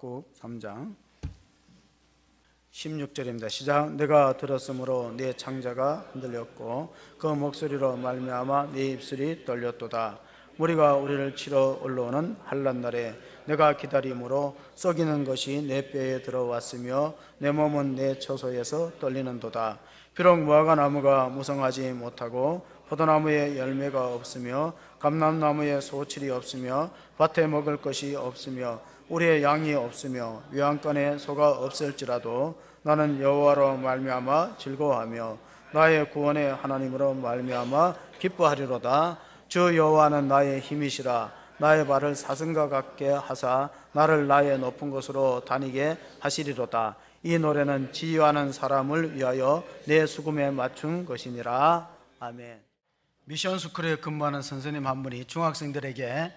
하박국 3장 16절입니다. 시작. 내가 들었으므로 네 창자가 흔들렸고 그 목소리로 말미암아 네 입술이 떨렸도다. 무리가 우리를 치러 올라오는 한란날에 내가 기다림으로 썩이는 것이 내 뼈에 들어왔으며 내 몸은 내 처소에서 떨리는도다. 비록 무화과나무가 무성하지 못하고 포도나무에 열매가 없으며 감람나무에 소출이 없으며 밭에 먹을 것이 없으며 우리의 양이 없으며 외양간에 소가 없을지라도 나는 여호와로 말미암아 즐거워하며 나의 구원의 하나님으로 말미암아 기뻐하리로다. 주 여호와는 나의 힘이시라. 나의 발을 사슴과 같게 하사 나를 나의 높은 곳으로 다니게 하시리로다. 이 노래는 지휘하는 사람을 위하여 내 수금에 맞춘 것이니라. 아멘. 미션스쿨에 근무하는 선생님 한 분이 중학생들에게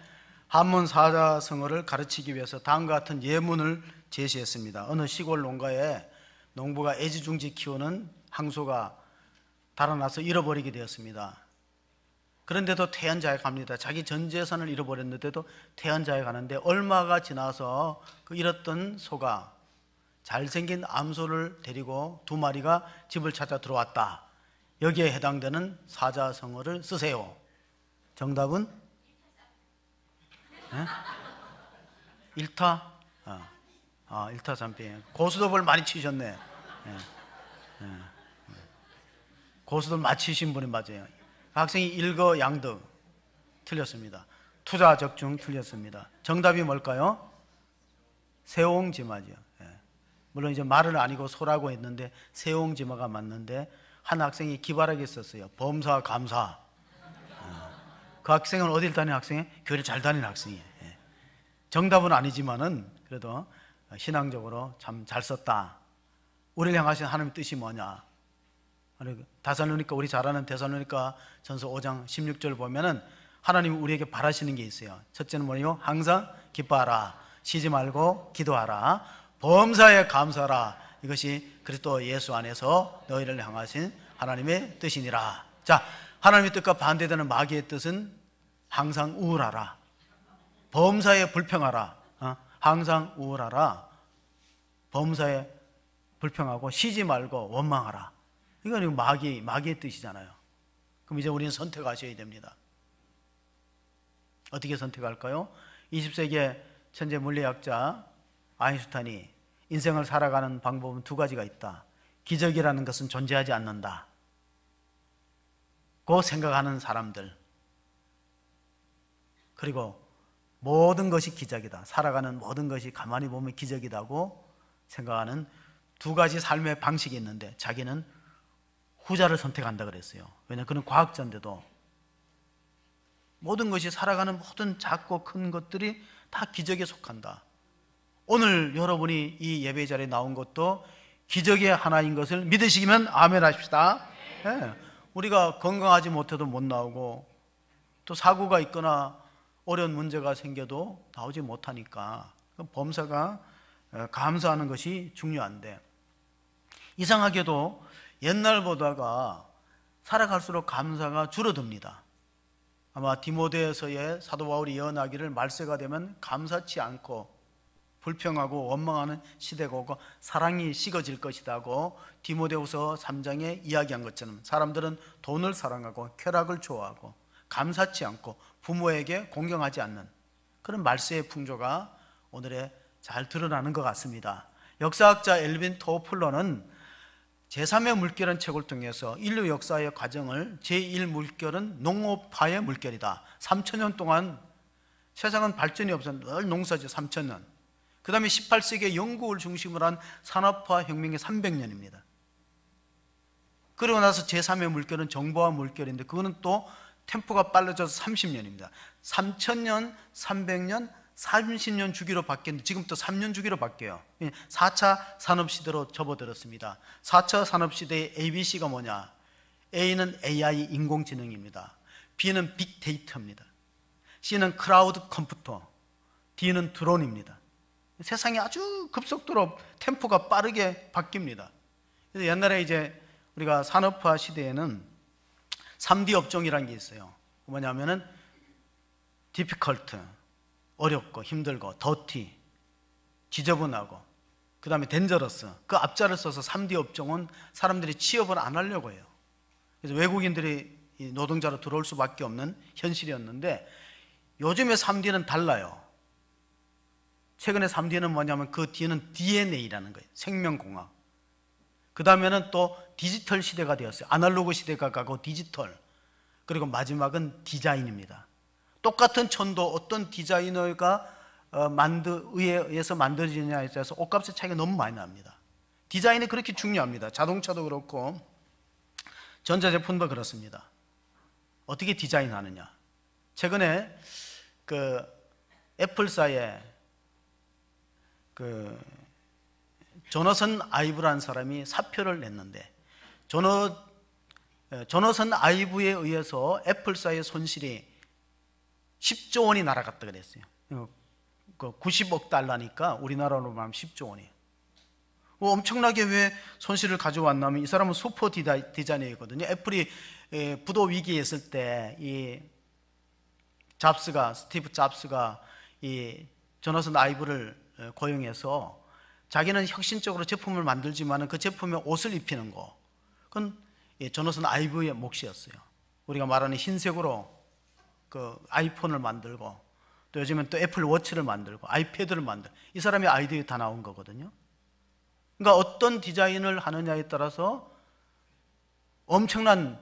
한문 사자성어를 가르치기 위해서 다음과 같은 예문을 제시했습니다. 어느 시골 농가에 농부가 애지중지 키우는 항소가 달아나서 잃어버리게 되었습니다. 그런데도 태연자에 갑니다. 자기 전 재산을 잃어버렸는데도 태연자에 가는데 얼마가 지나서 그 잃었던 소가 잘생긴 암소를 데리고 두 마리가 집을 찾아 들어왔다. 여기에 해당되는 사자성어를 쓰세요. 정답은? 일타? 일타삼피. 고수톱을 많이 치셨네. 고수톱 맞히신 분이 맞아요. 학생이 일거양득 틀렸습니다. 투자적중 틀렸습니다. 정답이 뭘까요? 세옹지마죠. 물론 이제 말을 아니고 소라고 했는데 세옹지마가 맞는데 한 학생이 기발하게 썼어요. 범사 감사. 그 학생은 어딜 다니는 학생이에요? 교회를 잘 다니는 학생이에요. 정답은 아니지만은 그래도 신앙적으로 참 잘 썼다. 우리를 향하신 하나님의 뜻이 뭐냐? 다살로니가, 우리 잘 아는 데살로니가 전서 5장 16절 보면은 하나님이 우리에게 바라시는 게 있어요. 첫째는 뭐예요? 항상 기뻐하라. 쉬지 말고 기도하라. 범사에 감사하라. 이것이 그리스도 예수 안에서 너희를 향하신 하나님의 뜻이니라. 자, 하나님의 뜻과 반대되는 마귀의 뜻은 항상 우울하라. 범사에 불평하라. 항상 우울하라. 범사에 불평하고 쉬지 말고 원망하라. 이건 마귀의 뜻이잖아요. 그럼 이제 우리는 선택하셔야 됩니다. 어떻게 선택할까요? 20세기의 천재 물리학자 아인슈타인이 인생을 살아가는 방법은 두 가지가 있다. 기적이라는 것은 존재하지 않는다. 그 생각하는 사람들. 그리고 모든 것이 기적이다. 살아가는 모든 것이 가만히 보면 기적이다고 생각하는 두 가지 삶의 방식이 있는데 자기는 후자를 선택한다 그랬어요. 왜냐하면 그는 과학자인데도 모든 것이 살아가는 모든 작고 큰 것들이 다 기적에 속한다. 오늘 여러분이 이 예배 자리에 나온 것도 기적의 하나인 것을 믿으시면 아멘 하십시다. 네. 우리가 건강하지 못해도 못 나오고 또 사고가 있거나 어려운 문제가 생겨도 나오지 못하니까 범사가 감사하는 것이 중요한데, 이상하게도 옛날보다가 살아갈수록 감사가 줄어듭니다. 아마 디모데에서의 사도 바울이 예언하기를 말세가 되면 감사치 않고 불평하고 원망하는 시대가 오고 사랑이 식어질 것이라고 디모데후서 3장에 이야기한 것처럼 사람들은 돈을 사랑하고 쾌락을 좋아하고 감사치 않고 부모에게 공경하지 않는 그런 말세의 풍조가 오늘에 잘 드러나는 것 같습니다. 역사학자 엘빈 토플러는 제3의 물결은 책을 통해서 인류 역사의 과정을 제1물결은 농업화의 물결이다. 3,000년 동안 세상은 발전이 없었는데 늘 농사죠. 3,000년. 그 다음에 18세기의 영국을 중심으로 한 산업화 혁명의 300년입니다. 그러고 나서 제3의 물결은 정보화 물결인데 그거는 또 템포가 빨라져서 30년입니다. 3,000년, 300년, 30년 주기로 바뀌었는데 지금 또 3년 주기로 바뀌어요. 4차 산업시대로 접어들었습니다. 4차 산업시대의 ABC가 뭐냐? A는 AI 인공지능입니다. B는 빅데이터입니다. C는 클라우드 컴퓨터, D는 드론입니다. 세상이 아주 급속도로 템포가 빠르게 바뀝니다. 그래서 옛날에 이제 우리가 산업화 시대에는 3D 업종이라는 게 있어요. 뭐냐면은 difficult, 어렵고 힘들고 더티, 지저분하고 그 다음에 덴저러스, 그 앞자를 써서 3D 업종은 사람들이 취업을 안 하려고 해요. 그래서 외국인들이 이 노동자로 들어올 수밖에 없는 현실이었는데, 요즘의 3D는 달라요. 최근에 3D는 뭐냐면 그 뒤에는 DNA라는 거예요. 생명공학. 그 다음에는 또 디지털 시대가 되었어요. 아날로그 시대가 가고 디지털. 그리고 마지막은 디자인입니다. 똑같은 천도 어떤 디자이너가 의해서 만들어지느냐에 따라서 옷값의 차이가 너무 많이 납니다. 디자인이 그렇게 중요합니다. 자동차도 그렇고 전자제품도 그렇습니다. 어떻게 디자인하느냐. 최근에 그 애플사의 그 조너선 아이브라는 사람이 사표를 냈는데, 조너선 아이브에 의해서 애플사의 손실이 10조 원이 날아갔다 그랬어요. 90억 달러니까 우리나라로 말하면 10조 원이에요. 엄청나게 왜 손실을 가져왔냐면, 이 사람은 슈퍼 디자이너거든요. 애플이 부도 위기에 있을 때 이 스티브 잡스가 이 조너선 아이브를 고용해서 자기는 혁신적으로 제품을 만들지만 그 제품에 옷을 입히는 거, 그건 조너선 아이브의 몫이었어요. 우리가 말하는 흰색으로 그 아이폰을 만들고, 또 요즘엔 또 애플 워치를 만들고 아이패드를 만들고, 이 사람의 아이디어가 다 나온 거거든요. 그러니까 어떤 디자인을 하느냐에 따라서 엄청난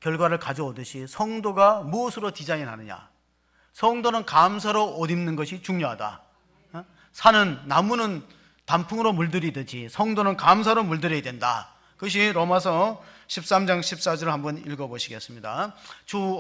결과를 가져오듯이, 성도가 무엇으로 디자인하느냐. 성도는 감사로 옷 입는 것이 중요하다. 나무는 단풍으로 물들이듯이 성도는 감사로 물들여야 된다. 그것이 로마서 13장 14절을 한번 읽어보시겠습니다.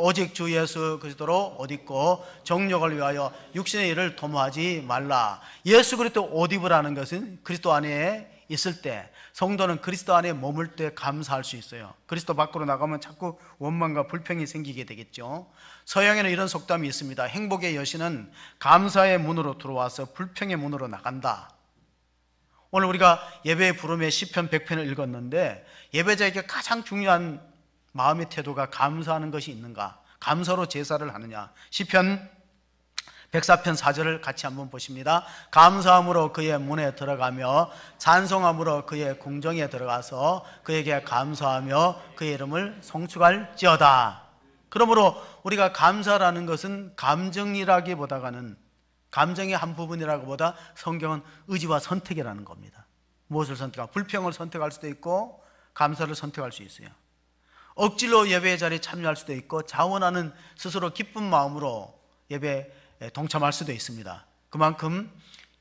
오직 주 예수 그리스도로 옷 입고 정욕을 위하여 육신의 일을 도모하지 말라. 예수 그리스도 옷 입으라는 것은 그리스도 안에 있을 때, 성도는 그리스도 안에 머물 때 감사할 수 있어요. 그리스도 밖으로 나가면 자꾸 원망과 불평이 생기게 되겠죠. 서양에는 이런 속담이 있습니다. 행복의 여신은 감사의 문으로 들어와서 불평의 문으로 나간다. 오늘 우리가 예배의 부름의 시편 100편을 읽었는데, 예배자에게 가장 중요한 마음의 태도가 감사하는 것이 있는가, 감사로 제사를 하느냐. 시편 104편 4절을 같이 한번 보십니다. 감사함으로 그의 문에 들어가며 찬송함으로 그의 궁정에 들어가서 그에게 감사하며 그의 이름을 송축할지어다. 그러므로 우리가 감사라는 것은 감정이라기보다는, 감정의 한 부분이라기보다 성경은 의지와 선택이라는 겁니다. 무엇을 선택할까? 불평을 선택할 수도 있고 감사를 선택할 수 있어요. 억지로 예배의 자리에 참여할 수도 있고, 자원하는 스스로 기쁜 마음으로 예배에 동참할 수도 있습니다. 그만큼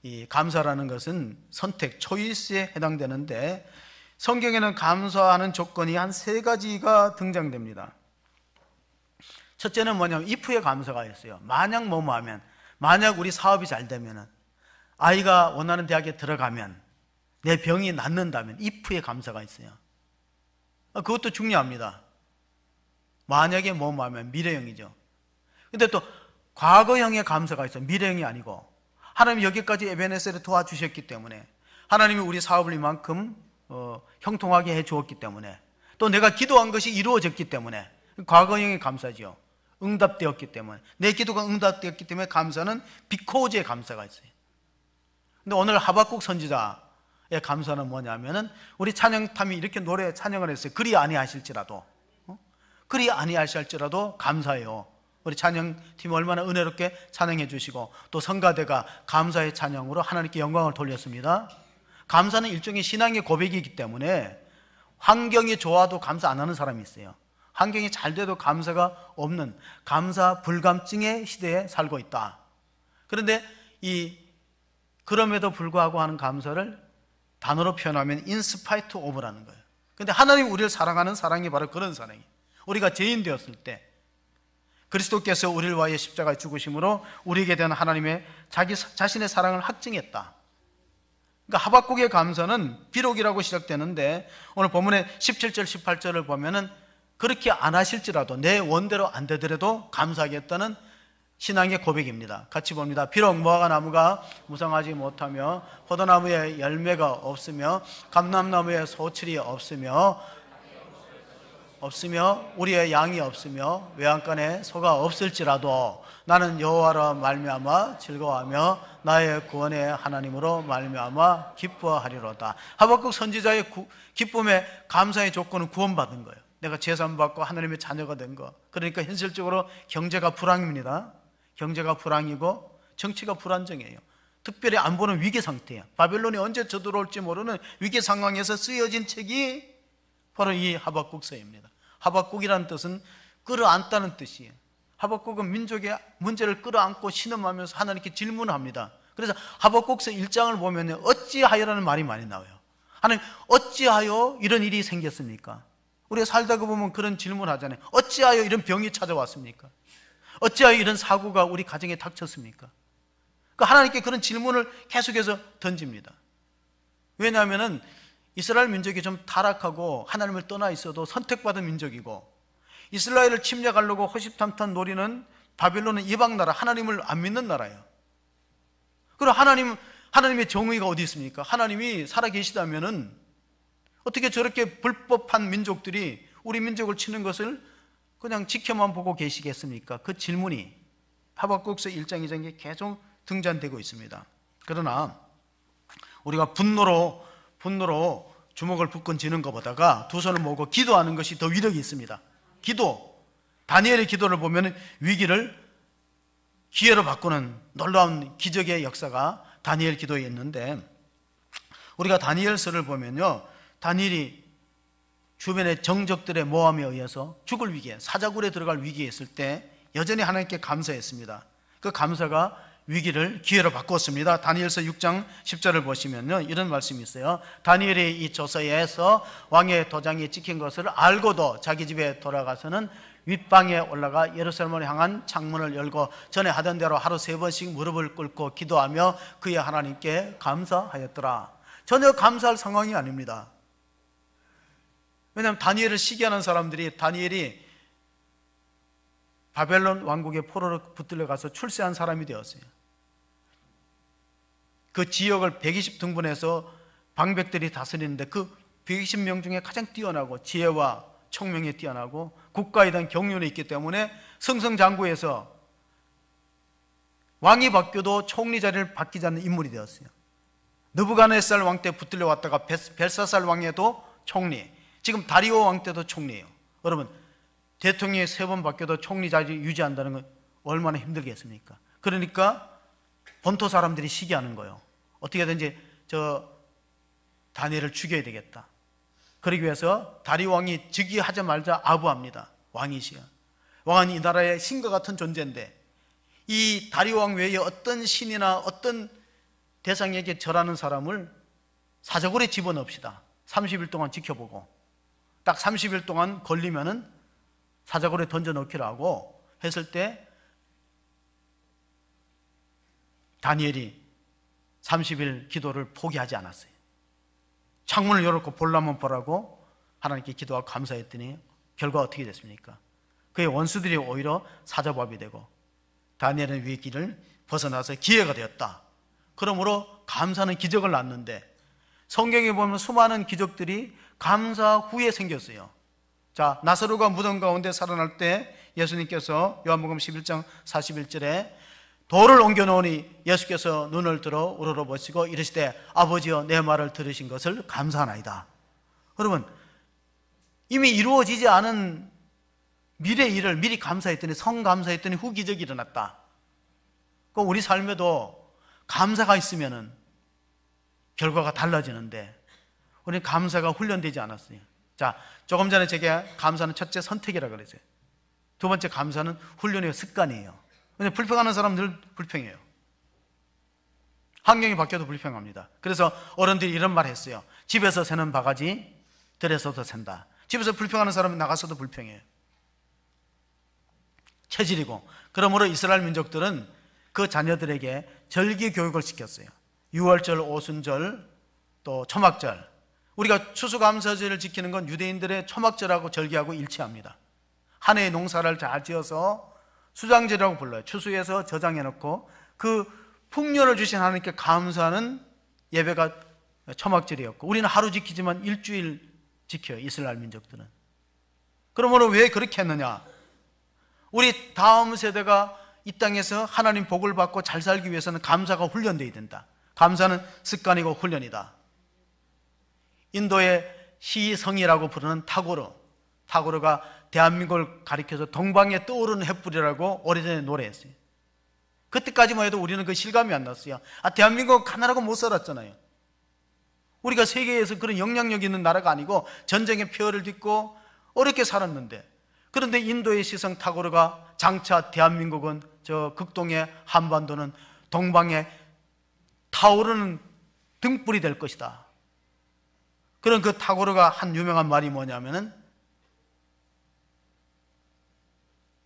이 감사라는 것은 선택, 초이스에 해당되는데, 성경에는 감사하는 조건이 한 3가지가 등장됩니다. 첫째는 뭐냐면 if의 감사가 있어요. 만약 뭐하면, 만약 우리 사업이 잘 되면, 아이가 원하는 대학에 들어가면, 내 병이 낫는다면, if의 감사가 있어요. 그것도 중요합니다. 만약에 뭐하면 미래형이죠. 근데 또 과거형의 감사가 있어요. 미래형이 아니고, 하나님이 여기까지 에베네셀을 도와주셨기 때문에, 하나님이 우리 사업을 이만큼 형통하게 해주었기 때문에, 또 내가 기도한 것이 이루어졌기 때문에, 과거형의 감사죠. 응답되었기 때문에, 내 기도가 응답되었기 때문에 감사는 비코즈의 감사가 있어요. 근데 오늘 하박국 선지자의 감사는 뭐냐면은, 우리 찬양팀이 이렇게 노래 찬양을 했어요. 그리 아니하실지라도, 그리 아니하실지라도 감사해요. 우리 찬양팀이 얼마나 은혜롭게 찬양해 주시고, 또 성가대가 감사의 찬양으로 하나님께 영광을 돌렸습니다. 감사는 일종의 신앙의 고백이기 때문에, 환경이 좋아도 감사 안 하는 사람이 있어요. 환경이 잘 돼도 감사가 없는, 감사 불감증의 시대에 살고 있다. 그런데 그럼에도 불구하고 하는 감사를 단어로 표현하면 in spite of라는 거예요. 그런데 하나님 우리를 사랑하는 사랑이 바로 그런 사랑이에요. 우리가 죄인 되었을 때 그리스도께서 우리를 위하여 십자가에 죽으심으로 우리에게 대한 하나님의 자신의 사랑을 확증했다. 그러니까 하박국의 감사는 비록이라고 시작되는데, 오늘 본문의 17절 18절을 보면은 그렇게 안 하실지라도, 내 원대로 안 되더라도 감사하겠다는 신앙의 고백입니다. 같이 봅니다. 비록 무화과 나무가 무성하지 못하며 포도나무에 열매가 없으며 감람나무에 소출이 없으며 없으며 우리의 양이 없으며 외양간에 소가 없을지라도 나는 여호와로 말미암아 즐거워하며 나의 구원의 하나님으로 말미암아 기뻐하리로다. 하박국 선지자의 기쁨의 감사의 조건은 구원받은 거예요. 내가 제사받고 하나님의 자녀가 된 거. 그러니까 현실적으로 경제가 불황입니다. 경제가 불황이고 정치가 불안정해요. 특별히 안보는 위기 상태예요. 바벨론이 언제 쳐들어올지 모르는 위기 상황에서 쓰여진 책이 바로 이 하박국서입니다. 하박국이라는 뜻은 끌어안다는 뜻이에요. 하박국은 민족의 문제를 끌어안고 신음하면서 하나님께 질문합니다. 그래서 하박국서 1장을 보면 어찌하여라는 말이 많이 나와요. 하나님, 어찌하여 이런 일이 생겼습니까? 우리가 살다가 보면 그런 질문하잖아요. 어찌하여 이런 병이 찾아왔습니까? 어찌하여 이런 사고가 우리 가정에 닥쳤습니까? 하나님께 그런 질문을 계속해서 던집니다. 왜냐하면 이스라엘 민족이 좀 타락하고 하나님을 떠나 있어도 선택받은 민족이고, 이스라엘을 침략하려고 호시탐탐 노리는 바벨론은 이방 나라, 하나님을 안 믿는 나라예요. 그럼 하나님의 정의가 어디 있습니까? 하나님이 살아계시다면은 어떻게 저렇게 불법한 민족들이 우리 민족을 치는 것을 그냥 지켜만 보고 계시겠습니까? 그 질문이 하박국서 1장 2장에 계속 등장되고 있습니다. 그러나 우리가 분노로 주먹을 불끈 쥐는 것보다가 두 손을 모으고 기도하는 것이 더 위력이 있습니다. 기도, 다니엘의 기도를 보면 위기를 기회로 바꾸는 놀라운 기적의 역사가 다니엘 기도에 있는데, 우리가 다니엘서를 보면요, 다니엘이 주변의 정적들의 모함에 의해서 죽을 위기에, 사자굴에 들어갈 위기에 있을 때 여전히 하나님께 감사했습니다. 그 감사가 위기를 기회로 바꿨습니다. 다니엘서 6장 10절을 보시면요, 이런 말씀이 있어요. 다니엘이 이 조서에서 왕의 도장이 찍힌 것을 알고도 자기 집에 돌아가서는 윗방에 올라가 예루살렘을 향한 창문을 열고 전에 하던 대로 하루 3번씩 무릎을 꿇고 기도하며 그의 하나님께 감사하였더라. 전혀 감사할 상황이 아닙니다. 왜냐하면 다니엘을 시기하는 사람들이, 다니엘이 바벨론 왕국의 포로로 붙들려 가서 출세한 사람이 되었어요. 그 지역을 120등분해서 방백들이 다스리는데 그 120명 중에 가장 뛰어나고 지혜와 총명에 뛰어나고 국가에 대한 경륜이 있기 때문에 승승장구해서 왕이 바뀌어도 총리 자리를 바뀌지 않는 인물이 되었어요. 느부갓네살 왕 때 붙들려 왔다가 벨사살 왕에도 총리, 지금 다리오 왕 때도 총리예요. 여러분, 대통령이 3번 바뀌어도 총리 자리 유지한다는 건 얼마나 힘들겠습니까? 그러니까 본토 사람들이 시기하는 거예요. 어떻게든지 저 다니엘을 죽여야 되겠다. 그러기 위해서 다리오 왕이 즉위하자마자 아부합니다. 왕이시여, 왕은 이 나라의 신과 같은 존재인데 이 다리오 왕 외에 어떤 신이나 어떤 대상에게 절하는 사람을 사자굴에 집어넣읍시다. 30일 동안 지켜보고 딱 30일 동안 걸리면은 사자굴에 던져넣기로 하고 했을 때 다니엘이 30일 기도를 포기하지 않았어요. 창문을 열었고 볼라면 보라고 하나님께 기도하고 감사했더니 결과 어떻게 됐습니까? 그의 원수들이 오히려 사자밥이 되고 다니엘은 위기를 벗어나서 기회가 되었다. 그러므로 감사는 기적을 낳는데, 성경에 보면 수많은 기적들이 감사 후에 생겼어요. 자, 나사로가 무덤 가운데 살아날 때 예수님께서 요한복음 11장 41절에 돌을 옮겨놓으니 예수께서 눈을 들어 우러러보시고 이르시되 아버지여 내 말을 들으신 것을 감사하나이다. 여러분, 이미 이루어지지 않은 미래 일을 미리 감사했더니, 성감사했더니 후기적이 일어났다. 그럼 우리 삶에도 감사가 있으면은 결과가 달라지는데 우리는 감사가 훈련되지 않았어요. 자, 조금 전에 제가 감사는 첫째 선택이라 그랬어요. 두 번째 감사는 훈련이에요. 습관이에요. 근데 불평하는 사람들 불평해요. 환경이 바뀌어도 불평합니다. 그래서 어른들이 이런 말 했어요. 집에서 새는 바가지 들에서도 샌다. 집에서 불평하는 사람은 나가서도 불평해요. 체질이고. 그러므로 이스라엘 민족들은 그 자녀들에게 절기 교육을 시켰어요. 유월절, 오순절, 또 초막절. 우리가 추수감사절을 지키는 건 유대인들의 초막절하고 절기하고 일치합니다. 한 해의 농사를 잘 지어서 수장절이라고 불러요. 추수해서 저장해놓고 그 풍년을 주신 하나님께 감사하는 예배가 초막절이었고, 우리는 하루 지키지만 일주일 지켜요. 이스라엘 민족들은. 그러므로 왜 그렇게 했느냐? 우리 다음 세대가 이 땅에서 하나님 복을 받고 잘 살기 위해서는 감사가 훈련되어야 된다. 감사는 습관이고 훈련이다. 인도의 시성이라고 부르는 타고르가 대한민국을 가리켜서 동방에 떠오르는 횃불이라고 오래전에 노래했어요. 그때까지만 해도 우리는 그 실감이 안 났어요. 대한민국은 가난하고 못 살았잖아요. 우리가 세계에서 그런 영향력 있는 나라가 아니고 전쟁의 폐허를 딛고 어렵게 살았는데, 그런데 인도의 시성 타고르가 장차 대한민국은 저 극동의 한반도는 동방에 타오르는 등불이 될 것이다. 그런 그 타고르가 한 유명한 말이 뭐냐면은,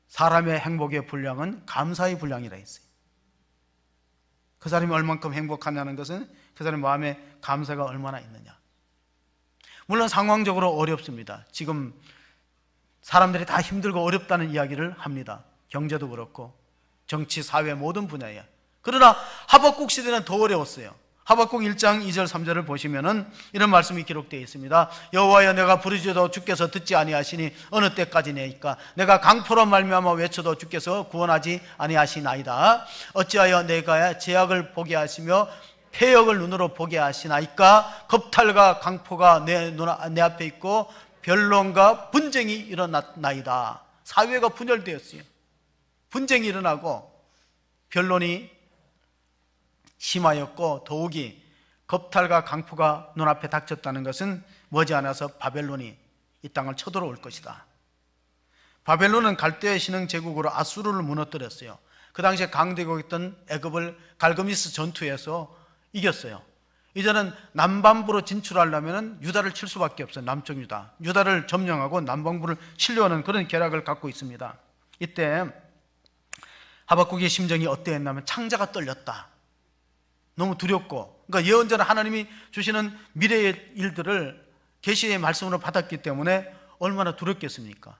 사람의 행복의 분량은 감사의 분량이라 했어요. 그 사람이 얼만큼 행복하냐는 것은 그 사람의 마음에 감사가 얼마나 있느냐. 물론 상황적으로 어렵습니다. 지금 사람들이 다 힘들고 어렵다는 이야기를 합니다. 경제도 그렇고 정치, 사회 모든 분야에. 그러나 하박국 시대는 더 어려웠어요. 하박국 1장 2절 3절을 보시면은 이런 말씀이 기록되어 있습니다. 여호와여, 내가 부르짖어도 주께서 듣지 아니하시니 어느 때까지니까? 내가 강포로 말미암아 외쳐도 주께서 구원하지 아니하시나이다. 어찌하여 내가 제약을 보게 하시며 폐역을 눈으로 보게 하시나이까? 겁탈과 강포가 내 앞에 있고 변론과 분쟁이 일어났나이다. 사회가 분열되었어요. 분쟁이 일어나고 변론이 심하였고, 더욱이 겁탈과 강포가 눈앞에 닥쳤다는 것은 머지않아서 바벨론이 이 땅을 쳐들어올 것이다. 바벨론은 갈대 신흥 제국으로 아수르를 무너뜨렸어요. 그 당시에 강대국 있던 애굽을 갈그미스 전투에서 이겼어요. 이제는 남반부로 진출하려면 유다를 칠 수밖에 없어요. 남쪽 유다를 점령하고 남반부를 치려는 그런 계략을 갖고 있습니다. 이때 하박국의 심정이 어떠했냐면 창자가 떨렸다. 너무 두렵고, 그러니까 예언자는 하나님이 주시는 미래의 일들을 계시의 말씀으로 받았기 때문에 얼마나 두렵겠습니까?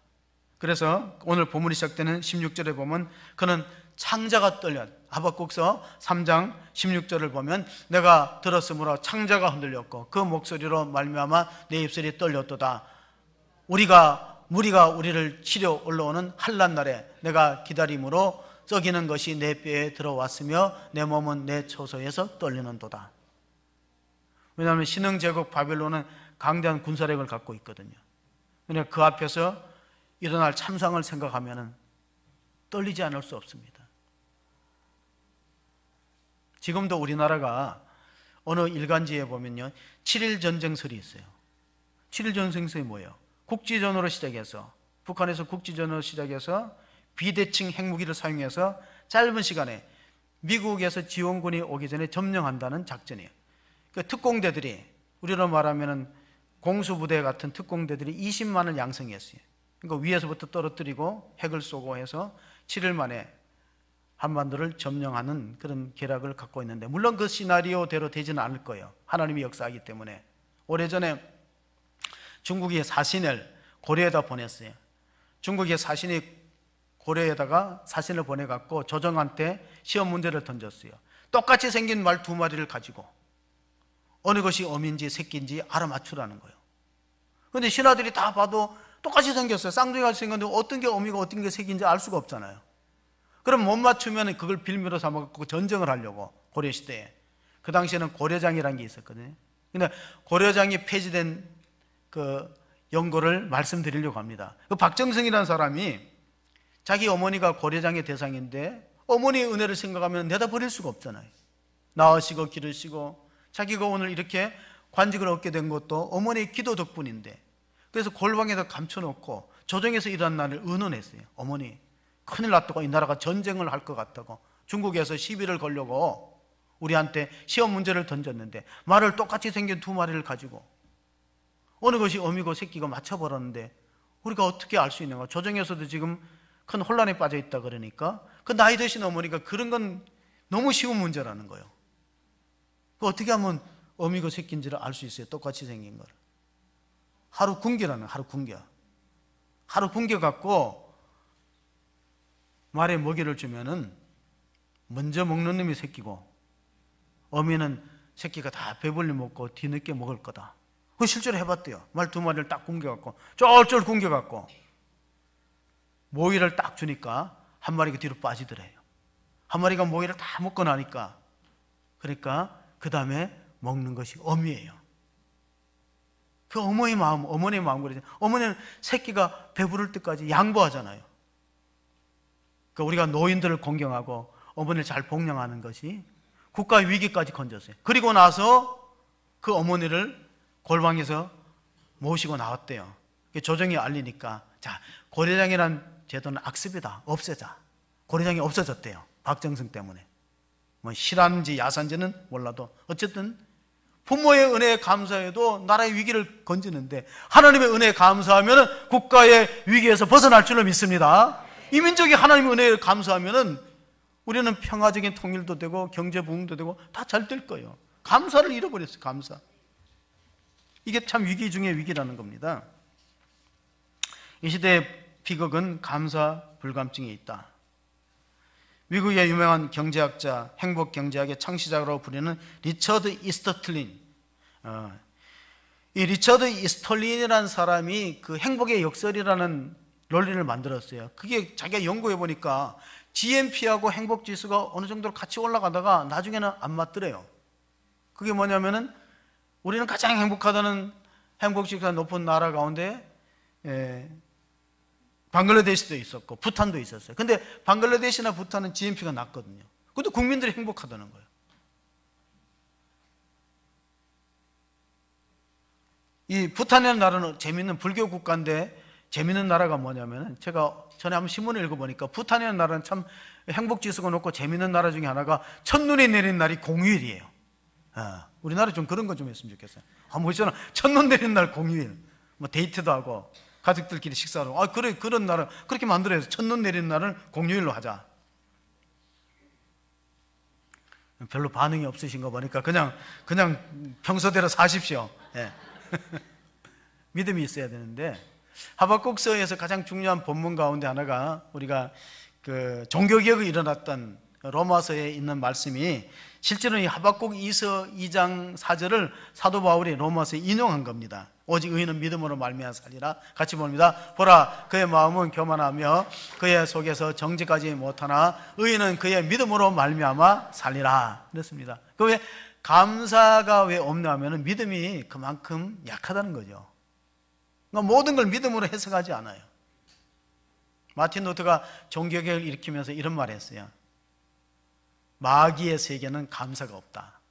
그래서 오늘 본문이 시작되는 16절에 보면 그는 창자가 떨려, 하박국서 3장 16절을 보면 내가 들었으므로 창자가 흔들렸고 그 목소리로 말미암아 내 입술이 떨렸도다. 무리가 우리를 치려 올라오는 환난 날에 내가 기다림으로 썩이는 것이 내 뼈에 들어왔으며 내 몸은 내 처소에서 떨리는도다. 왜냐하면 신흥제국 바벨론은 강대한 군사력을 갖고 있거든요. 그러니까 그 앞에서 일어날 참상을 생각하면 떨리지 않을 수 없습니다. 지금도 우리나라가 어느 일간지에 보면요, 7.1 전쟁설이 있어요. 7.1 전쟁설이 뭐예요? 국지전으로 시작해서, 북한에서 국지전으로 시작해서 비대칭 핵무기를 사용해서 짧은 시간에 미국에서 지원군이 오기 전에 점령한다는 작전이에요. 그 특공대들이, 우리로 말하면 공수부대 같은 특공대들이 20만을 양성했어요. 그러니까 위에서부터 떨어뜨리고 핵을 쏘고 해서 7일 만에 한반도를 점령하는 그런 계략을 갖고 있는데, 물론 그 시나리오대로 되지는 않을 거예요. 하나님이 역사하기 때문에. 오래전에 중국이 사신을 고려에다 보냈어요. 중국의 사신이 고려에다가 사신을 보내갖고 조정한테 시험 문제를 던졌어요. 똑같이 생긴 말 2마리를 가지고 어느 것이 어미인지 새끼인지 알아맞추라는 거예요. 그런데 신하들이 다 봐도 똑같이 생겼어요. 쌍둥이같이 생겼는데 어떤 게 어미고 어떤 게 새끼인지 알 수가 없잖아요. 그럼 못 맞추면 그걸 빌미로 삼아갖고 전쟁을 하려고, 고려시대에. 그 당시에는 고려장이라는 게 있었거든요. 근데 고려장이 폐지된 그 연고를 말씀드리려고 합니다. 그 박정승이라는 사람이 자기 어머니가 고려장의 대상인데 어머니의 은혜를 생각하면 내다 버릴 수가 없잖아요. 낳으시고 기르시고 자기가 오늘 이렇게 관직을 얻게 된 것도 어머니의 기도 덕분인데, 그래서 골방에다 감춰놓고 조정에서 일어난 날을 의논했어요. 어머니, 큰일 났다고, 이 나라가 전쟁을 할 것 같다고 중국에서 시비를 걸려고 우리한테 시험 문제를 던졌는데 말을 똑같이 생긴 2마리를 가지고 어느 것이 어미고 새끼가 맞춰버렸는데 우리가 어떻게 알 수 있는가? 조정에서도 지금 큰 혼란에 빠져 있다 그러니까 그 나이 드신 어머니가 그런 건 너무 쉬운 문제라는 거예요. 어떻게 하면 어미고 새끼인지를 알 수 있어요? 똑같이 생긴 걸. 하루 굶겨라는, 하루 굶겨 갖고 말에 먹이를 주면은 먼저 먹는 놈이 새끼고 어미는 새끼가 다 배불리 먹고 뒤늦게 먹을 거다. 그거 실제로 해봤대요. 말 2마리를 딱 굶겨갖고 쫄쫄 굶겨갖고 모이를 딱 주니까 한 마리가 뒤로 빠지더래요. 한 마리가 모이를 다 먹고 나니까, 그러니까 그 다음에 먹는 것이 어미예요. 그 어머니의 마음 그러죠. 어머니는 새끼가 배부를 때까지 양보하잖아요. 그러니까 우리가 노인들을 공경하고 어머니를 잘 복양하는 것이 국가의 위기까지 건졌어요. 그리고 나서 그 어머니를 골방에서 모시고 나왔대요. 조정이 알리니까, 자, 고려장이란 제도는 악습이다, 없애자. 고려장이 없어졌대요. 박정승 때문에. 뭐 실한지 야산지는 몰라도 어쨌든 부모의 은혜에 감사해도 나라의 위기를 건지는데, 하나님의 은혜에 감사하면 국가의 위기에서 벗어날 줄로 믿습니다. 이 민족이 하나님의 은혜에 감사하면 우리는 평화적인 통일도 되고 경제 부흥도 되고 다 잘 될 거예요. 감사를 잃어버렸어요. 감사. 이게 참 위기 중에 위기라는 겁니다. 이 시대의 비극은 감사 불감증에 있다. 미국의 유명한 경제학자, 행복 경제학의 창시자라고 부르는 리처드 이스터틀린, 이 리처드 이스터틀린이라는 사람이 그 행복의 역설이라는 논리를 만들었어요. 그게 자기가 연구해 보니까 GNP하고 행복 지수가 어느 정도로 같이 올라가다가 나중에는 안 맞더래요. 그게 뭐냐면은 우리는 가장 행복하다는 행복 지수가 높은 나라 가운데 방글라데시도 있었고 부탄도 있었어요. 근데 방글라데시나 부탄은 GNP가 낮거든요. 근데 국민들이 행복하다는 거예요. 이 부탄이라는 나라는 재밌는 불교 국가인데, 재밌는 나라가 뭐냐면, 제가 전에 한번 신문을 읽어보니까 부탄이라는 나라는 참 행복지수가 높고 재밌는 나라 중에 하나가 첫눈이 내린 날이 공휴일이에요. 우리나라 좀 그런 거 좀 했으면 좋겠어요. 뭐잖아, 첫눈 내린 날 공휴일, 뭐 데이트도 하고 가족들끼리 식사하고, 그래, 그런 나라 그렇게 만들어서 첫눈 내린 날을 공휴일로 하자. 별로 반응이 없으신 거 보니까 그냥 평소대로 사십시오. 예. 믿음이 있어야 되는데, 하박국서에서 가장 중요한 본문 가운데 하나가 우리가 그 종교개혁이 일어났던 로마서에 있는 말씀이, 실제로는 이 하박국 2장 4절을 사도 바울이 로마서에 인용한 겁니다. 오직 의인은 믿음으로 말미암아 살리라. 같이 봅니다. 보라, 그의 마음은 교만하며 그의 속에서 정직하지 못하나 의인은 그의 믿음으로 말미암아 살리라. 그랬습니다. 그 왜 감사가 왜 없냐 하면 믿음이 그만큼 약하다는 거죠. 그러니까 모든 걸 믿음으로 해석하지 않아요. 마틴 루터가 종교개혁을 일으키면서 이런 말을 했어요. 마귀의 세계는 감사가 없다.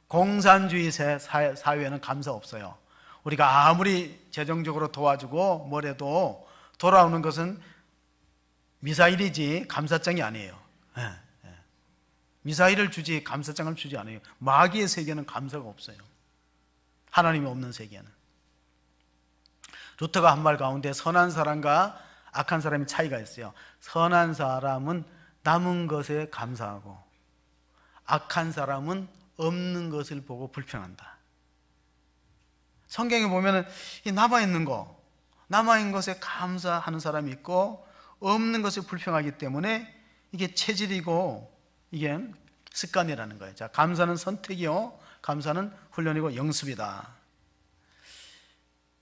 공산주의 사회에는 감사 없어요. 우리가 아무리 재정적으로 도와주고 뭐래도 돌아오는 것은 미사일이지 감사장이 아니에요. 미사일을 주지 감사장을 주지 않아요. 마귀의 세계는 감사가 없어요. 하나님이 없는 세계는. 루터가 한 말 가운데 선한 사람과 악한 사람의 차이가 있어요. 선한 사람은 남은 것에 감사하고 악한 사람은 없는 것을 보고 불평한다. 성경에 보면은 이 남아있는 것에 감사하는 사람이 있고 없는 것을 불평하기 때문에 이게 체질이고 이게 습관이라는 거예요. 자, 감사는 선택이요, 감사는 훈련이고 영습이다.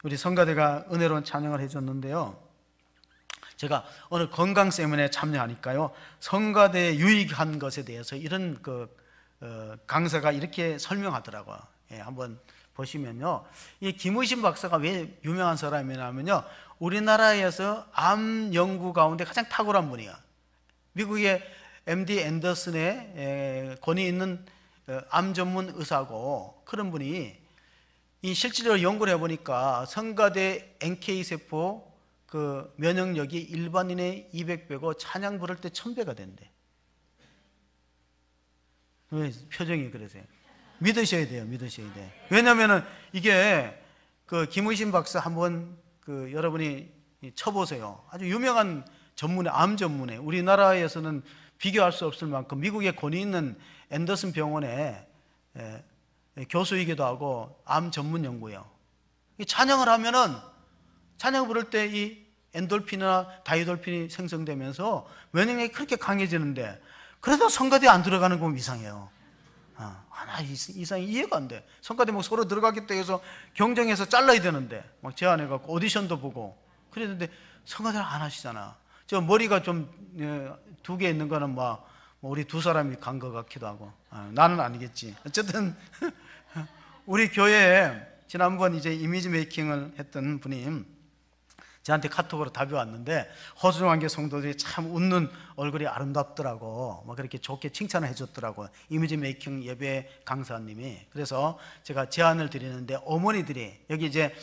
우리 성가대가 은혜로운 찬양을 해줬는데요, 제가 오늘 건강 세미나에 참여하니까요, 성가대에 유익한 것에 대해서 이런 강사가 이렇게 설명하더라고요. 한번 보시면요, 이 김의신 박사가 왜 유명한 사람이냐면요, 우리나라에서 암 연구 가운데 가장 탁월한 분이야. 미국의 MD 앤더슨의 권위 있는 암 전문 의사고, 그런 분이 이 실질적으로 연구를 해보니까 성가대 NK세포 그 면역력이 일반인의 200배고 찬양 부를 때 1000배가 된대. 왜 표정이 그러세요? 믿으셔야 돼요. 믿으셔야 돼. 왜냐면은 이게 그 김의신 박사 한번 여러분이 쳐보세요. 아주 유명한 전문의, 암 전문의, 우리나라에서는 비교할 수 없을 만큼 미국의 권위 있는 앤더슨 병원에 교수이기도 하고 암 전문 연구예요. 찬양을 하면은, 찬양을 부를 때 이 엔돌핀이나 다이돌핀이 생성되면서 면역력이 그렇게 강해지는데, 그래도 성가대에 안 들어가는 건 이상해요. 이상이 이해가 안 돼. 성가대 막 서로 들어가겠다 해서 경쟁해서 잘라야 되는데, 막 제안해갖고 오디션도 보고 그랬는데, 성가대를 안 하시잖아. 저 머리가 좀 두 개 있는 거는 뭐 우리 두 사람이 간 것 같기도 하고, 나는 아니겠지. 어쨌든 우리 교회에 지난번 이제 이미지 메이킹을 했던 분이 저한테 카톡으로 답이 왔는데, 허수종한교 성도들이 참 웃는 얼굴이 아름답더라고, 뭐 그렇게 좋게 칭찬을 해줬더라고요. 이미지 메이킹 예배 강사님이. 그래서 제가 제안을 드리는데, 어머니들이 여기 이제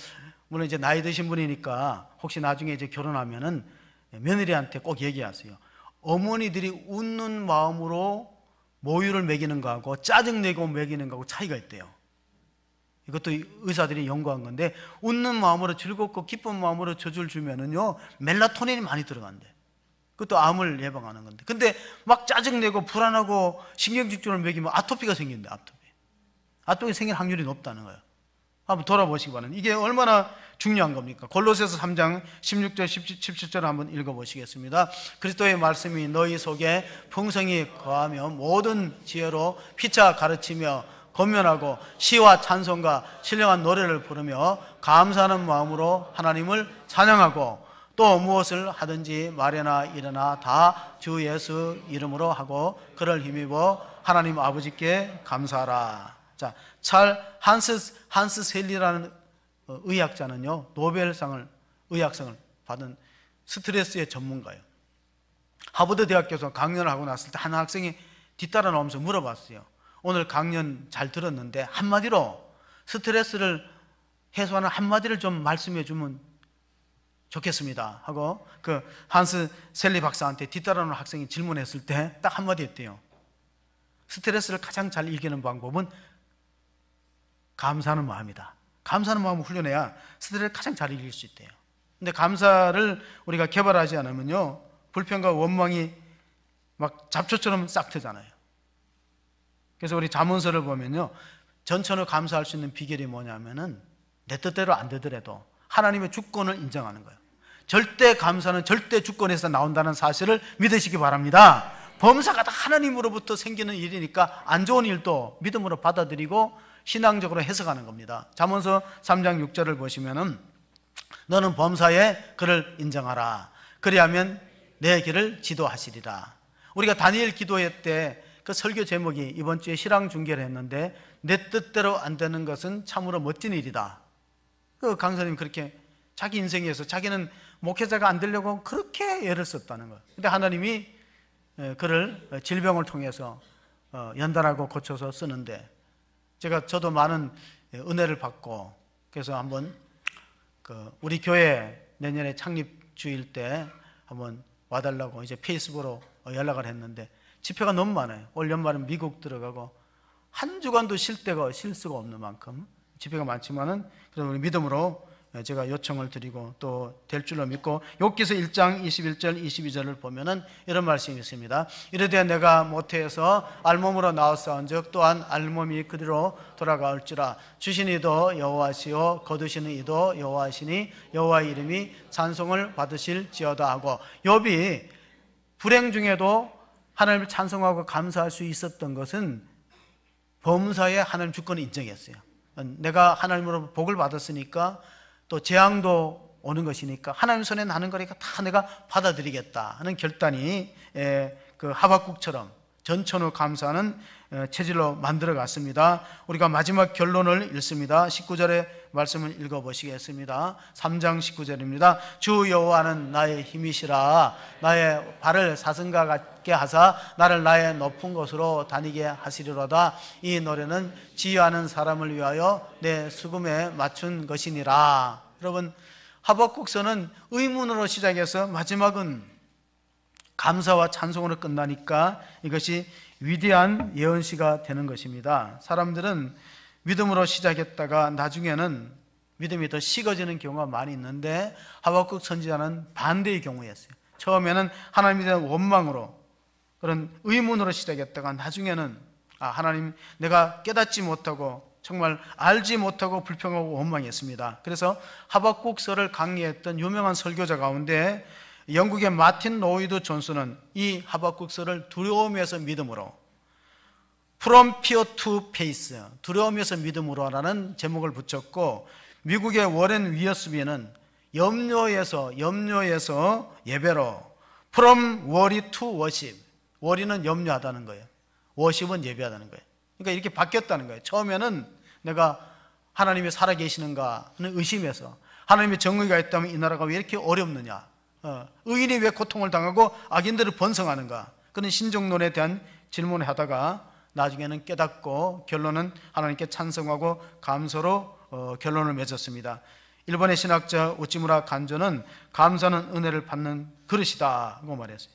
물론 이제 나이 드신 분이니까 혹시 나중에 이제 결혼하면은 며느리한테 꼭 얘기하세요. 어머니들이 웃는 마음으로 모유를 먹이는 거하고 짜증내고 먹이는 거하고 차이가 있대요. 이것도 의사들이 연구한 건데, 웃는 마음으로 즐겁고 기쁜 마음으로 젖을 주면은요 멜라토닌이 많이 들어간대. 그것도 암을 예방하는 건데, 근데 막 짜증내고 불안하고 신경질환을 먹이면 아토피가 생긴대. 아토피 생길 확률이 높다는 거예요. 한번 돌아보시기 바랍니다. 이게 얼마나 중요한 겁니까? 골로새서 3장 16절 17절 한번 읽어보시겠습니다. 그리스도의 말씀이 너희 속에 풍성히 거하며 모든 지혜로 피차 가르치며 권면하고 시와 찬송과 신령한 노래를 부르며 감사하는 마음으로 하나님을 찬양하고, 또 무엇을 하든지 말이나 일어나 다 주 예수 이름으로 하고 그를 힘입어 하나님 아버지께 감사하라. 자, 한스 셀리라는 의학자는요 노벨상을, 의학상을 받은 스트레스의 전문가예요. 하버드 대학교에서 강연을 하고 났을 때 한 학생이 뒤따라 나오면서 물어봤어요. 오늘 강연 잘 들었는데 한마디로 스트레스를 해소하는 한마디를 좀 말씀해 주면 좋겠습니다 하고, 그 한스 셀리 박사한테 뒤따라오는 학생이 질문했을 때 딱 한마디 했대요. 스트레스를 가장 잘 이기는 방법은 감사하는 마음이다. 감사하는 마음을 훈련해야 스트레스를 가장 잘 이길 수 있대요. 근데 감사를 우리가 개발하지 않으면요 불평과 원망이 막 잡초처럼 싹 트잖아요. 그래서 우리 잠언서를 보면요 전천후 감사할 수 있는 비결이 뭐냐면은 내 뜻대로 안 되더라도 하나님의 주권을 인정하는 거예요. 절대 감사는 절대 주권에서 나온다는 사실을 믿으시기 바랍니다. 범사가 다 하나님으로부터 생기는 일이니까 안 좋은 일도 믿음으로 받아들이고 신앙적으로 해석하는 겁니다. 잠언서 3장 6절을 보시면은 너는 범사에 그를 인정하라. 그리하면 내 길을 지도하시리라. 우리가 다니엘 기도회 때 그 설교 제목이 이번 주에 실황 중계를 했는데, 내 뜻대로 안 되는 것은 참으로 멋진 일이다. 그 강사님 그렇게 자기 인생에서 자기는 목회자가 안 되려고 그렇게 애를 썼다는 거예요. 근데 하나님이 그를 질병을 통해서 연단하고 고쳐서 쓰는데, 저도 많은 은혜를 받고, 그래서 한번 우리 교회 내년에 창립 주일 때 한번 와달라고 이제 페이스북으로 연락을 했는데, 집회가 너무 많아요. 올 연말은 미국 들어가고 한 주간도 쉴 수가 없는 만큼 집회가 많지만은, 그래서 우리 믿음으로 제가 요청을 드리고 또 될 줄로 믿고, 욥기서 1장 21절 22절을 보면은 이런 말씀이 있습니다. 이르되 내가 모태에서 알몸으로 나왔사온즉 또한 알몸이 그대로 돌아가올지라. 주신 이도 여호와시요 거두시는 이도 여호와시니 여호와의 이름이 찬송을 받으실지어다 하고, 욥이 불행 중에도 하나님을 찬송하고 감사할 수 있었던 것은 범사에 하나님 주권을 인정했어요. 내가 하나님으로 복을 받았으니까, 또 재앙도 오는 것이니까 하나님 손에 나는 거니까 다 내가 받아들이겠다 하는 결단이 그 하박국처럼 전천후 감사하는 체질로 만들어 갔습니다. 우리가 마지막 결론을 읽습니다. 19절의 말씀을 읽어보시겠습니다. 3장 19절입니다. 주 여호와는 나의 힘이시라. 나의 발을 사슴과 같게 하사 나를 나의 높은 곳으로 다니게 하시리로다. 이 노래는 지휘하는 사람을 위하여 내 수금에 맞춘 것이니라. 여러분, 하박국서는 의문으로 시작해서 마지막은 감사와 찬송으로 끝나니까 이것이 위대한 예언시가 되는 것입니다. 사람들은 믿음으로 시작했다가 나중에는 믿음이 더 식어지는 경우가 많이 있는데, 하박국 선지자는 반대의 경우였어요. 처음에는 하나님에 대한 원망으로, 그런 의문으로 시작했다가 나중에는 하나님, 내가 깨닫지 못하고 정말 알지 못하고 불평하고 원망했습니다. 그래서 하박국서를 강의했던 유명한 설교자 가운데 영국의 마틴 로이드 존슨은 이 하박국서를 두려움에서 믿음으로, From Fear to Faith, 두려움에서 믿음으로라는 제목을 붙였고, 미국의 워렌 위어스비는 염려에서 예배로. From worry to worship. worry는 염려하다는 거예요. worship은 예배하다는 거예요. 그러니까 이렇게 바뀌었다는 거예요. 처음에는 내가 하나님이 살아계시는가 하는 의심에서, 하나님의 정의가 있다면 이 나라가 왜 이렇게 어렵느냐, 의인이 왜 고통을 당하고 악인들을 번성하는가, 그런 신정론에 대한 질문을 하다가 나중에는 깨닫고 결론은 하나님께 찬성하고 감사로 결론을 맺었습니다. 일본의 신학자 우찌무라 간조는 감사는 은혜를 받는 그릇이다고 말했어요.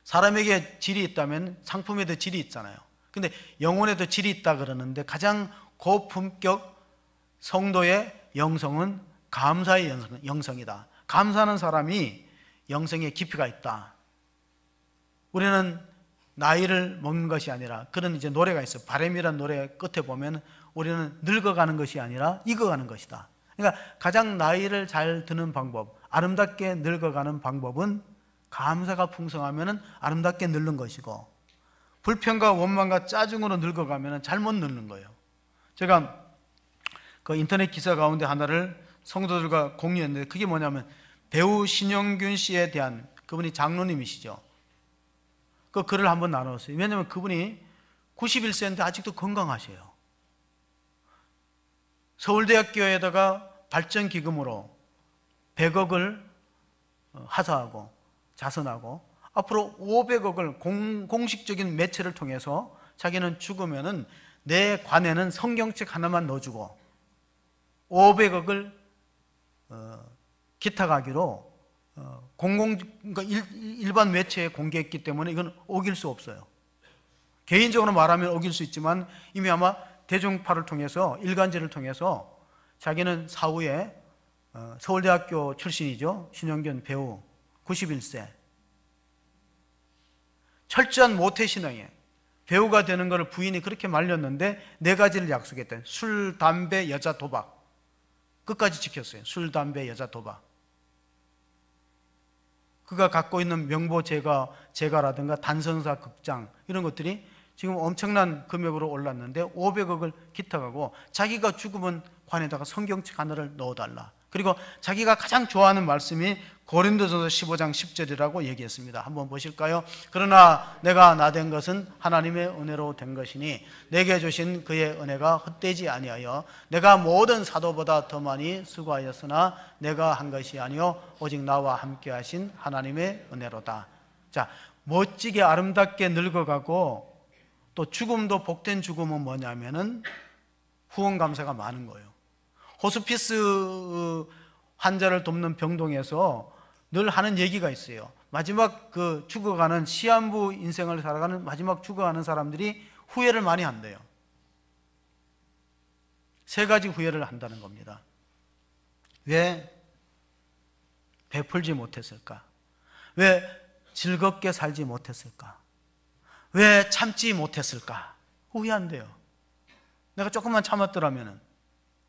사람에게 질이 있다면 상품에도 질이 있잖아요. 근데 영혼에도 질이 있다 그러는데 가장 고품격 성도의 영성은 감사의 영성이다. 감사하는 사람이 영성에 깊이가 있다. 우리는 나이를 먹는 것이 아니라, 그런 이제 노래가 있어요. 바램이라는 노래 끝에 보면 우리는 늙어가는 것이 아니라 익어가는 것이다. 그러니까 가장 나이를 잘 드는 방법, 아름답게 늙어가는 방법은 감사가 풍성하면 아름답게 늙는 것이고, 불평과 원망과 짜증으로 늙어가면 잘못 늙는 거예요. 제가 그 인터넷 기사 가운데 하나를 성도들과 공유했는데, 그게 뭐냐면 배우 신영균 씨에 대한, 그분이 장로님이시죠. 그 글을 한번 나눴어요. 왜냐하면 그분이 91세인데 아직도 건강하셔요. 서울대학교에다가 발전기금으로 100억을 하사하고 자선하고, 앞으로 500억을 공식적인 매체를 통해서 자기는 죽으면은 내 관에는 성경책 하나만 넣어주고 500억을 기탁하기로 그러니까 일반 매체에 공개했기 때문에 이건 어길 수 없어요. 개인적으로 말하면 어길 수 있지만 이미 아마 대중파를 통해서, 일간지를 통해서 자기는 사후에 서울대학교 출신이죠. 신영균 배우 91세, 철저한 모태신앙이에요. 배우가 되는 것을 부인이 그렇게 말렸는데 4가지를 약속했대요. 술, 담배, 여자, 도박. 끝까지 지켰어요. 술, 담배, 여자, 도박. 그가 갖고 있는 명보 제가라든가 단선사 극장, 이런 것들이 지금 엄청난 금액으로 올랐는데 500억을 기탁하고 자기가 죽으면 관에다가 성경책 하나를 넣어달라. 그리고 자기가 가장 좋아하는 말씀이 고린도전서 15장 10절이라고 얘기했습니다. 한번 보실까요? 그러나 내가 나된 것은 하나님의 은혜로 된 것이니 내게 주신 그의 은혜가 헛되지 아니하여 내가 모든 사도보다 더 많이 수고하였으나 내가 한 것이 아니요 오직 나와 함께 하신 하나님의 은혜로다. 자, 멋지게 아름답게 늙어가고 또 죽음도 복된 죽음은 뭐냐면은 후원 감사가 많은 거예요. 호스피스 환자를 돕는 병동에서 늘 하는 얘기가 있어요. 마지막 그 죽어가는 시한부 인생을 살아가는 마지막 죽어가는 사람들이 후회를 많이 한대요. 3가지 후회를 한다는 겁니다. 왜 베풀지 못했을까? 왜 즐겁게 살지 못했을까? 왜 참지 못했을까? 후회한대요. 내가 조금만 참았더라면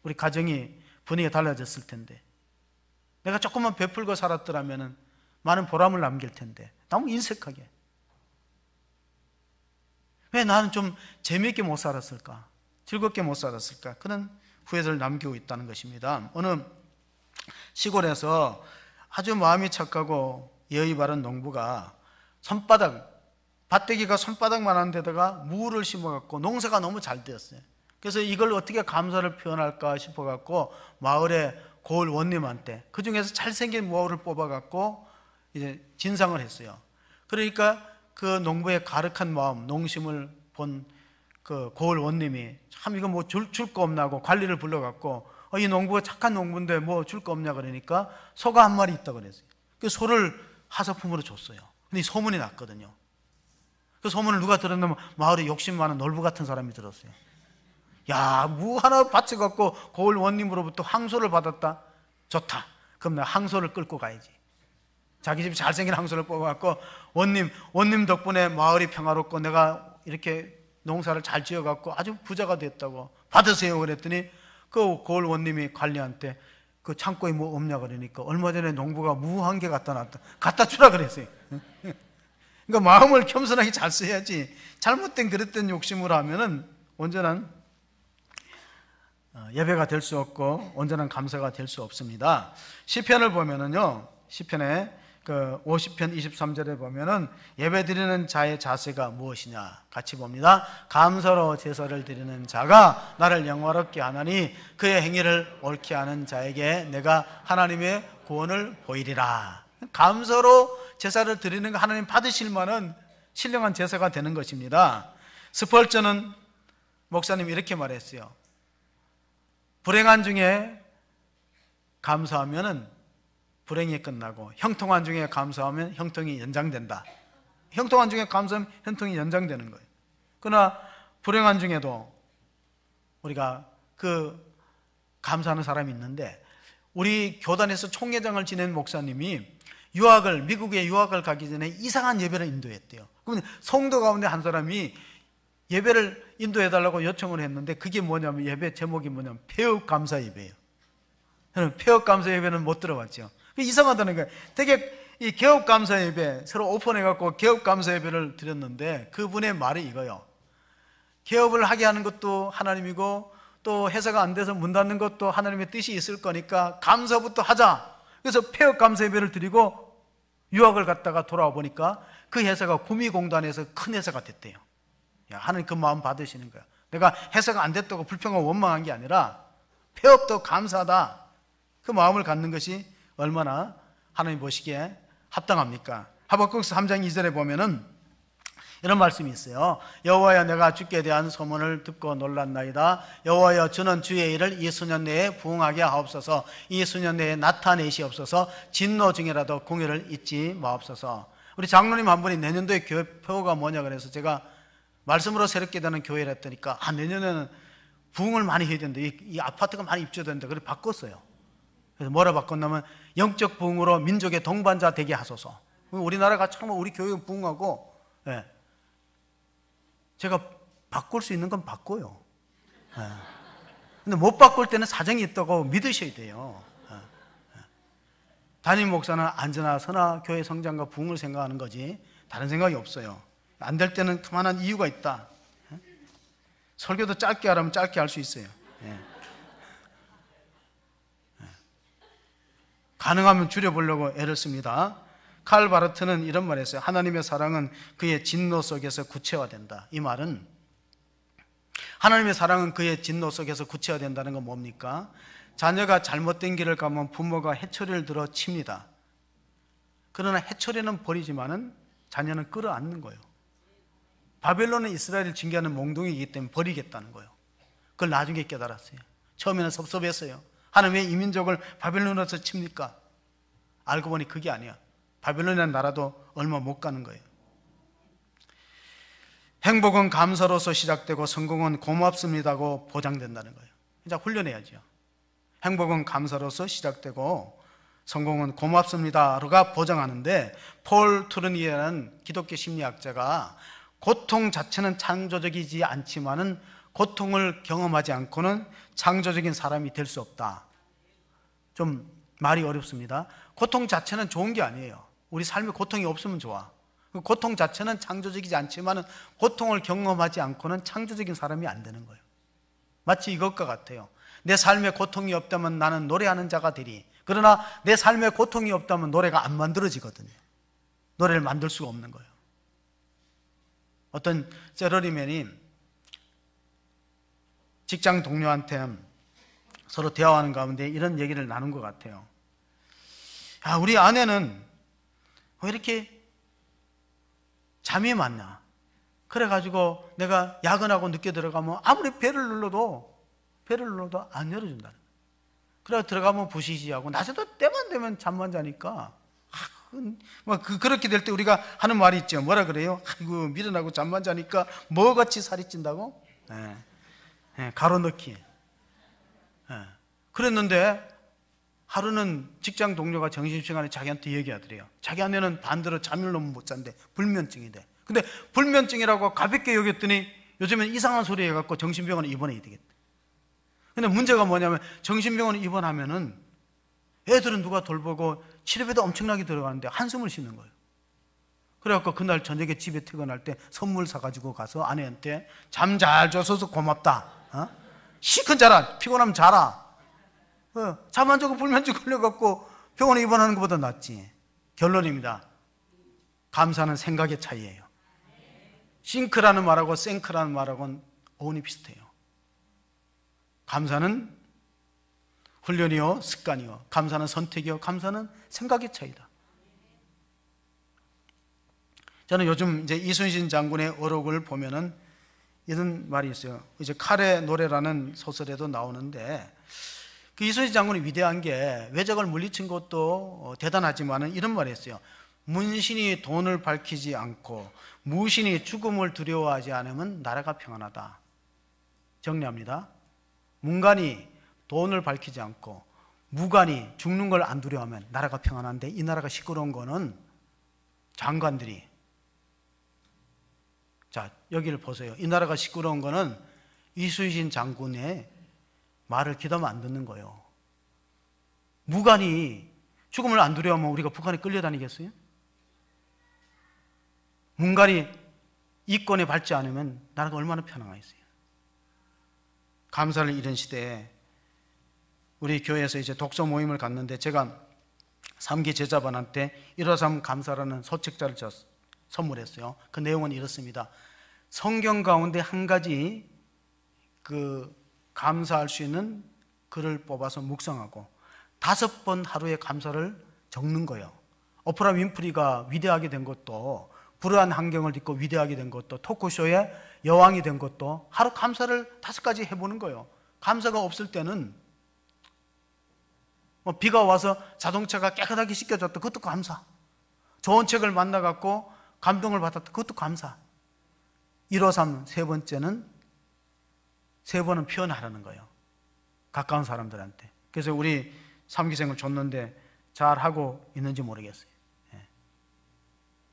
우리 가정이 분위기가 달라졌을 텐데, 내가 조금만 베풀고 살았더라면 많은 보람을 남길 텐데, 너무 인색하게. 왜 나는 좀 재미있게 못 살았을까? 즐겁게 못 살았을까? 그런 후회를 남기고 있다는 것입니다. 어느 시골에서 아주 마음이 착하고 예의 바른 농부가 밭대기가 손바닥만한 데다가 무를 심어갖고 농사가 너무 잘 되었어요. 그래서 이걸 어떻게 감사를 표현할까 싶어갖고 마을의 고을 원님한테 그 중에서 잘생긴 무를 뽑아갖고 이제 진상을 했어요. 그러니까 그 농부의 가득한 마음, 농심을 본 그 고을 원님이 참 이거 뭐 줄 거 없나 하고 관리를 불러갖고 이 농부가 착한 농부인데 뭐 줄 거 없냐 그러니까 소가 한 마리 있다 그랬어요. 그 소를 하사품으로 줬어요. 근데 소문이 났거든요. 그 소문을 누가 들었냐면 마을에 욕심 많은 놀부 같은 사람이 들었어요. 야, 무 하나 바쳐갖고 고을 원님으로부터 항소를 받았다? 좋다. 그럼 내가 항소를 끌고 가야지. 자기 집 잘생긴 항소를 뽑아갖고 원님 덕분에 마을이 평화롭고 내가 이렇게 농사를 잘 지어갖고 아주 부자가 됐다고 받으세요 그랬더니 그 고을 원님이 관리한테 그 창고에 뭐 없냐 그러니까 얼마 전에 농부가 무 한 개 갖다 주라 그랬어요. 그러니까 마음을 겸손하게 잘 써야지 잘못된 그릇된 욕심으로 하면은 온전한 예배가 될 수 없고 온전한 감사가 될 수 없습니다. 시편을 보면은요, 시편에 그 50편 23절에 보면은 예배 드리는 자의 자세가 무엇이냐 같이 봅니다. 감사로 제사를 드리는 자가 나를 영화롭게 하나니 그의 행위를 옳게 하는 자에게 내가 하나님의 구원을 보이리라. 감사로 제사를 드리는 거 하나님 받으실 만한 신령한 제사가 되는 것입니다. 스펄전은 목사님이 이렇게 말했어요. 불행한 중에 감사하면은 불행이 끝나고 형통한 중에 감사하면 형통이 연장된다. 형통한 중에 감사하면 형통이 연장되는 거예요. 그러나 불행한 중에도 우리가 그 감사하는 사람이 있는데, 우리 교단에서 총회장을 지낸 목사님이 미국에 유학을 가기 전에 이상한 예배를 인도했대요. 그러면 성도 가운데 한 사람이 예배를 인도해달라고 요청을 했는데, 그게 뭐냐면 예배 제목이 뭐냐면 폐업 감사 예배예요. 저는 폐업 감사 예배는 못 들어봤죠. 이상하다는 거예요. 되게 이 개업 감사 예배 서로 오픈해갖고 개업 감사 예배를 드렸는데, 그분의 말이 이거요. 개업을 하게 하는 것도 하나님이고 또 회사가 안 돼서 문 닫는 것도 하나님의 뜻이 있을 거니까 감사부터 하자. 그래서 폐업 감사 예배를 드리고 유학을 갔다가 돌아와 보니까 그 회사가 구미공단에서 큰 회사가 됐대요. 야, 하나님 그 마음 받으시는 거야. 내가 회사가 안 됐다고 불평하고 원망한 게 아니라 폐업도 감사하다. 그 마음을 갖는 것이 얼마나 하나님 보시기에 합당합니까? 하박국서 3장 2절에 보면은 이런 말씀이 있어요. 여호와여, 내가 주께 대한 소문을 듣고 놀랐나이다. 여호와여, 주는 주의 일을 이 수년 내에 부응하게 하옵소서. 이 수년 내에 나타내시옵소서. 진노 중이라도 공의를 잊지 마옵소서. 우리 장로님 한 분이 내년도에 교회 표가 뭐냐 그래서 제가 말씀으로 새롭게 되는 교회를 했더니까 내년에는 부응을 많이 해야 된다. 이 아파트가 많이 입주된다. 그래서 바꿨어요. 그래서 뭐라 바꿨냐면 영적 부흥으로 민족의 동반자 되게 하소서. 우리나라가 참 우리 교회 부흥하고, 예. 제가 바꿀 수 있는 건 바꿔요. 예. 근데 못 바꿀 때는 사정이 있다고 믿으셔야 돼요. 예. 예. 담임 목사는 안전하 선하 교회 성장과 부흥을 생각하는 거지 다른 생각이 없어요. 안 될 때는 그만한 이유가 있다. 예? 설교도 짧게 하라면 짧게 할 수 있어요. 예. 가능하면 줄여보려고 애를 씁니다. 칼 바르트는 이런 말을 했어요. 하나님의 사랑은 그의 진노 속에서 구체화된다. 이 말은 하나님의 사랑은 그의 진노 속에서 구체화된다는 건 뭡니까? 자녀가 잘못된 길을 가면 부모가 해초리를 들어 칩니다. 그러나 해초리는 버리지만은 자녀는 끌어안는 거예요. 바벨론은 이스라엘을 징계하는 몽둥이이기 때문에 버리겠다는 거예요. 그걸 나중에 깨달았어요. 처음에는 섭섭했어요. 하나님 왜 이민족을 바벨론에서 칩니까? 알고 보니 그게 아니야. 바벨론이라는 나라도 얼마 못 가는 거예요. 행복은 감사로서 시작되고 성공은 고맙습니다고 보장된다는 거예요. 이제 훈련해야죠. 행복은 감사로서 시작되고 성공은 고맙습니다가 보장하는데, 폴 투르니에라는 기독교 심리학자가 고통 자체는 창조적이지 않지만은 고통을 경험하지 않고는 창조적인 사람이 될 수 없다. 좀 말이 어렵습니다. 고통 자체는 좋은 게 아니에요. 우리 삶에 고통이 없으면 좋아. 고통 자체는 창조적이지 않지만 고통을 경험하지 않고는 창조적인 사람이 안 되는 거예요. 마치 이것과 같아요. 내 삶에 고통이 없다면 나는 노래하는 자가 되리. 그러나 내 삶에 고통이 없다면 노래가 안 만들어지거든요. 노래를 만들 수가 없는 거예요. 어떤 세러리맨이 직장 동료한테 서로 대화하는 가운데 이런 얘기를 나눈 것 같아요. 야, 우리 아내는 왜 이렇게 잠이 많나? 그래가지고 내가 야근하고 늦게 들어가면 아무리 배를 눌러도 안 열어준다는 거예요. 그래 들어가면 부시시하고 낮에도 때만 되면 잠만 자니까 그렇게 될 때 우리가 하는 말이 있죠. 뭐라 그래요? 아이고 미련하고 잠만 자니까 뭐같이 살이 찐다고? 가로넣기. 그랬는데 하루는 직장 동료가 점심시간에 자기한테 얘기하더래요. 자기 아내는 반대로 잠을 너무 못 잔대. 불면증이 돼. 근데 불면증이라고 가볍게 여겼더니 요즘엔 이상한 소리 해갖고 정신병원에 입원해야 되겠다. 근데 문제가 뭐냐면 정신병원에 입원하면은 애들은 누가 돌보고 치료비도 엄청나게 들어가는데 한숨을 쉬는 거예요. 그래갖고 그날 저녁에 집에 퇴근할 때 선물 사가지고 가서 아내한테 잠 잘 줘서 고맙다. 시큰 자라. 피곤하면 자라. 잠 안 자고 불면증 걸려갖고 병원에 입원하는 것보다 낫지. 결론입니다. 감사는 생각의 차이예요. 싱크라는 말하고 생크라는 말하고는 어원이 비슷해요. 감사는 훈련이요, 습관이요. 감사는 선택이요, 감사는 생각의 차이다. 저는 요즘 이제 이순신 장군의 어록을 보면은 이런 말이 있어요. 이제 칼의 노래라는 소설에도 나오는데, 그 이순신 장군이 위대한 게 외적을 물리친 것도 대단하지만은 이런 말이 있어요. 문신이 돈을 밝히지 않고 무신이 죽음을 두려워하지 않으면 나라가 평안하다. 정리합니다. 문관이 돈을 밝히지 않고 무관이 죽는 걸 안 두려워하면 나라가 평안한데, 이 나라가 시끄러운 거는 장관들이, 자 여기를 보세요. 이 나라가 시끄러운 거는 이순신 장군의 말을 귀담아 안 듣는 거예요. 무관이 죽음을 안 두려워하면 우리가 북한에 끌려다니겠어요? 문관이 이권에 밟지 않으면 나라가 얼마나 편안하겠어요? 감사를 잃은 시대에 우리 교회에서 이제 독서 모임을 갔는데, 제가 3기 제자반한테 153 감사라는 소책자를 선물했어요. 그 내용은 이렇습니다. 성경 가운데 한 가지 감사할 수 있는 글을 뽑아서 묵상하고 5번 하루에 감사를 적는 거예요. 오프라 윈프리가 위대하게 된 것도, 불우한 환경을 딛고 위대하게 된 것도, 토크쇼의 여왕이 된 것도 하루 감사를 5가지 해보는 거예요. 감사가 없을 때는 비가 와서 자동차가 깨끗하게 씻겨졌다, 그것도 감사. 좋은 책을 만나갖고 감동을 받았다, 그것도 감사. 153 세 번째는 3번은 표현하라는 거예요. 가까운 사람들한테. 그래서 우리 3기생을 줬는데 잘하고 있는지 모르겠어요.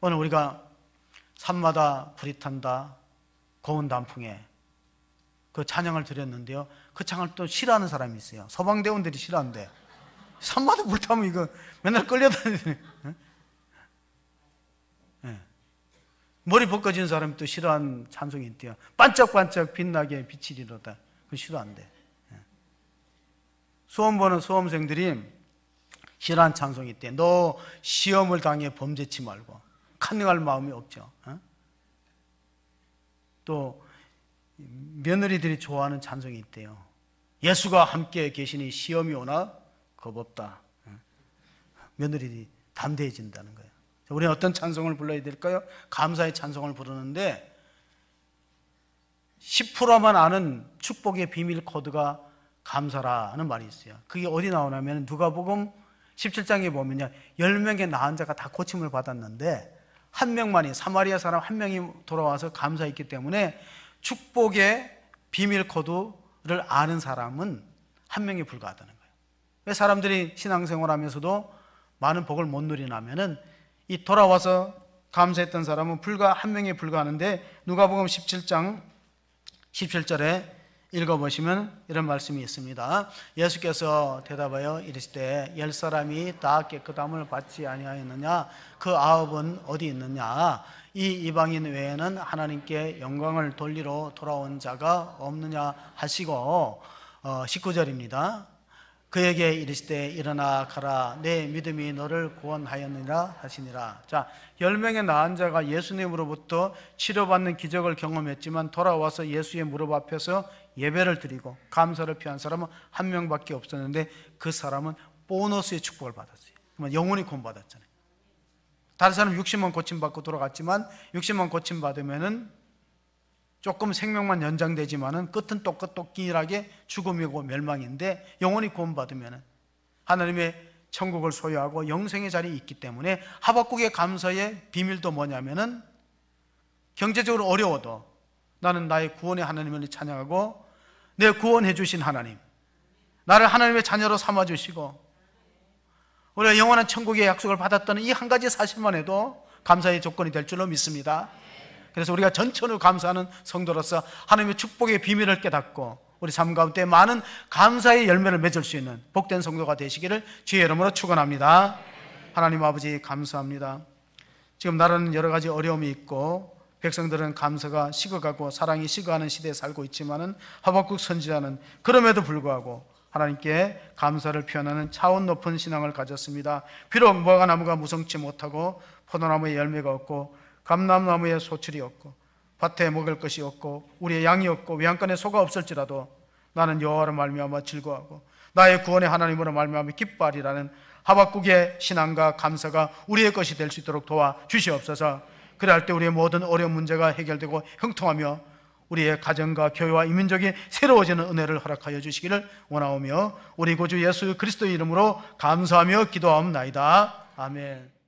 오늘 우리가 산마다 불이 탄다, 고운 단풍에 그 찬양을 드렸는데요, 그 찬양을 또 싫어하는 사람이 있어요. 서방대원들이 싫어한대. 산마다 불 타면 이거 맨날 끌려다니네. 머리 벗겨진 사람이 또 싫어하는 찬송이 있대요. 반짝반짝 빛나게 비치리로다. 그거 싫어한대. 수험 보는 수험생들이 싫어하는 찬송이 있대. 너 시험을 당해 범죄치 말고. 간능할 마음이 없죠. 또 며느리들이 좋아하는 찬송이 있대요. 예수가 함께 계시니 시험이 오나 겁없다. 며느리들이 담대해진다는 거예요. 우리는 어떤 찬송을 불러야 될까요? 감사의 찬송을 부르는데 10%만 아는 축복의 비밀 코드가 감사라는 말이 있어요. 그게 어디 나오냐면 누가복음 17장에 보면요, 10명의 나은 자가 다 고침을 받았는데 한 명만이, 사마리아 사람 한 명이 돌아와서 감사했기 때문에 축복의 비밀 코드를 아는 사람은 한 명에 불과하다는 거예요. 왜 사람들이 신앙생활하면서도 많은 복을 못 누리냐면은 이 돌아와서 감사했던 사람은 불과 한 명에 불과하는데, 누가복음 17장 17절에 읽어보시면 이런 말씀이 있습니다. 예수께서 대답하여 이르시되 10사람이 다 깨끗함을 받지 아니하였느냐? 그 9은 어디 있느냐? 이 이방인 외에는 하나님께 영광을 돌리러 돌아온 자가 없느냐 하시고, 19절입니다. 그에게 이르시되 일어나 가라, 내 믿음이 너를 구원하였느니라 하시니라. 자, 10명의 나은 자가 예수님으로부터 치료받는 기적을 경험했지만 돌아와서 예수의 무릎 앞에서 예배를 드리고 감사를 표한 사람은 한 명밖에 없었는데, 그 사람은 보너스의 축복을 받았어요. 영혼이 구원받았잖아요. 다른 사람은 60만 고침받고 돌아갔지만 60만 고침받으면은 조금 생명만 연장되지만은 끝은 똑같게 죽음이고 멸망인데, 영원히 구원받으면은 하나님의 천국을 소유하고 영생의 자리에 있기 때문에, 하박국의 감사의 비밀도 뭐냐면은 경제적으로 어려워도 나는 나의 구원의 하나님을 찬양하고 내 구원해 주신 하나님, 나를 하나님의 자녀로 삼아 주시고 우리가 영원한 천국의 약속을 받았다는 이 한 가지 사실만 해도 감사의 조건이 될 줄로 믿습니다. 그래서 우리가 전천후 감사하는 성도로서 하나님의 축복의 비밀을 깨닫고 우리 삶 가운데 많은 감사의 열매를 맺을 수 있는 복된 성도가 되시기를 주의 이름으로 축원합니다. 하나님 아버지 감사합니다. 지금 나라는 여러 가지 어려움이 있고 백성들은 감사가 식어가고 사랑이 식어가는 시대에 살고 있지만은 하박국 선지자는 그럼에도 불구하고 하나님께 감사를 표현하는 차원 높은 신앙을 가졌습니다. 비록 무화과나무가 무성치 못하고 포도나무에 열매가 없고 감람나무에 소출이 없고 밭에 먹을 것이 없고 우리의 양이 없고 외양간에 소가 없을지라도 나는 여호와로 말미암아 즐거워하고 나의 구원의 하나님으로 말미암아 기뻐하리라는 하박국의 신앙과 감사가 우리의 것이 될 수 있도록 도와주시옵소서. 그래야 때 우리의 모든 어려운 문제가 해결되고 형통하며 우리의 가정과 교회와 이민족이 새로워지는 은혜를 허락하여 주시기를 원하오며 우리 구주 예수 그리스도의 이름으로 감사하며 기도하옵나이다. 아멘.